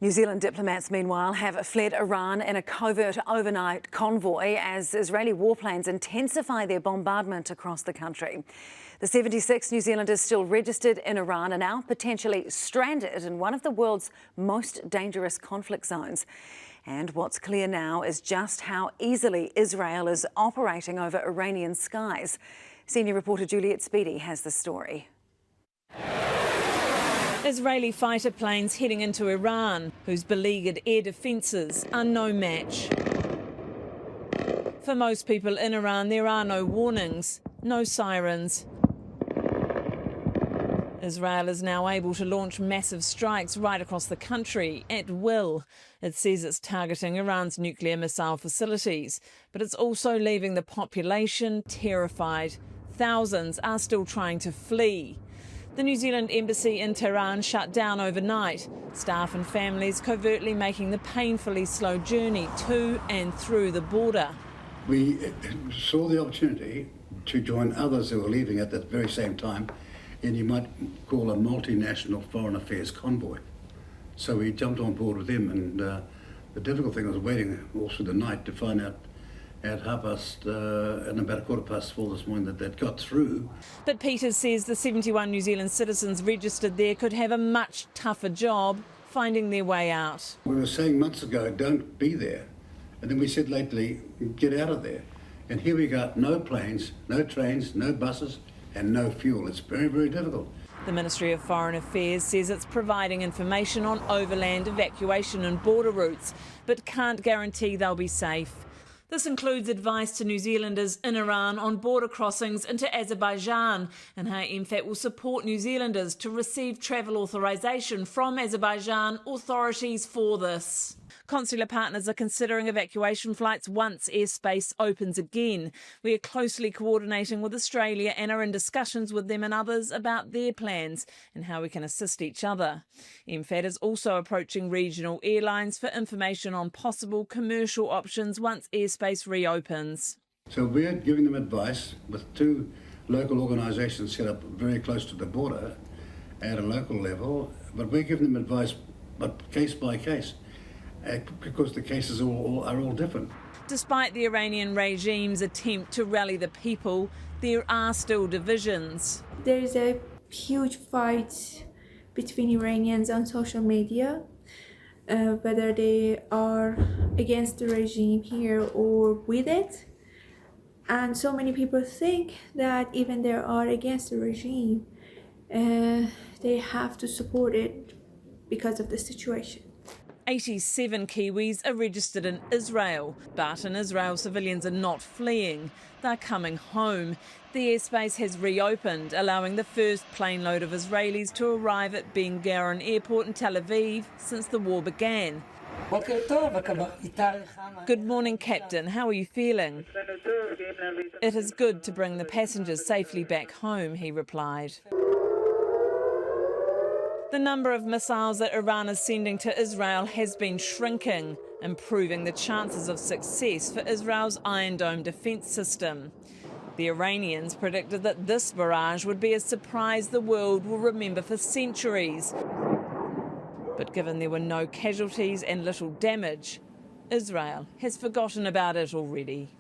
New Zealand diplomats, meanwhile, have fled Iran in a covert overnight convoy as Israeli warplanes intensify their bombardment across the country. The 76 New Zealanders still registered in Iran are now potentially stranded in one of the world's most dangerous conflict zones. And what's clear now is just how easily Israel is operating over Iranian skies. Senior reporter Juliet Speedy has the story. Israeli fighter planes heading into Iran, whose beleaguered air defences are no match. For most people in Iran, there are no warnings, no sirens. Israel is now able to launch massive strikes right across the country at will. It says it's targeting Iran's nuclear missile facilities, but it's also leaving the population terrified. Thousands are still trying to flee. The New Zealand embassy in Tehran shut down overnight, staff and families covertly making the painfully slow journey to and through the border. We saw the opportunity to join others who were leaving at that very same time, and you might call a multinational foreign affairs convoy. So we jumped on board with them, and the difficult thing was waiting all through the night to find out at and about 4:15 this morning that they'd got through. But Peters says the 71 New Zealand citizens registered there could have a much tougher job finding their way out. We were saying months ago, don't be there. And then we said lately, get out of there. And here we got no planes, no trains, no buses, and no fuel. It's very, very difficult. The Ministry of Foreign Affairs says it's providing information on overland evacuation and border routes, but can't guarantee they'll be safe. This includes advice to New Zealanders in Iran on border crossings into Azerbaijan and how MFAT will support New Zealanders to receive travel authorisation from Azerbaijan authorities for this. Consular partners are considering evacuation flights once airspace opens again. We are closely coordinating with Australia and are in discussions with them and others about their plans and how we can assist each other. MFAT is also approaching regional airlines for information on possible commercial options once airspace reopens. So we're giving them advice with two local organisations set up very close to the border at a local level, but we're giving them advice, but case by case. Because the cases are all different. Despite the Iranian regime's attempt to rally the people, there are still divisions. There is a huge fight between Iranians on social media, whether they are against the regime here or with it. And so many people think that even they are against the regime, they have to support it because of the situation. 87 Kiwis are registered in Israel, but in Israel civilians are not fleeing, they're coming home. The airspace has reopened, allowing the first plane load of Israelis to arrive at Ben Gurion Airport in Tel Aviv since the war began. Good morning, Captain. How are you feeling? It is good to bring the passengers safely back home, he replied. The number of missiles that Iran is sending to Israel has been shrinking, improving the chances of success for Israel's Iron Dome defence system. The Iranians predicted that this barrage would be a surprise the world will remember for centuries. But given there were no casualties and little damage, Israel has forgotten about it already.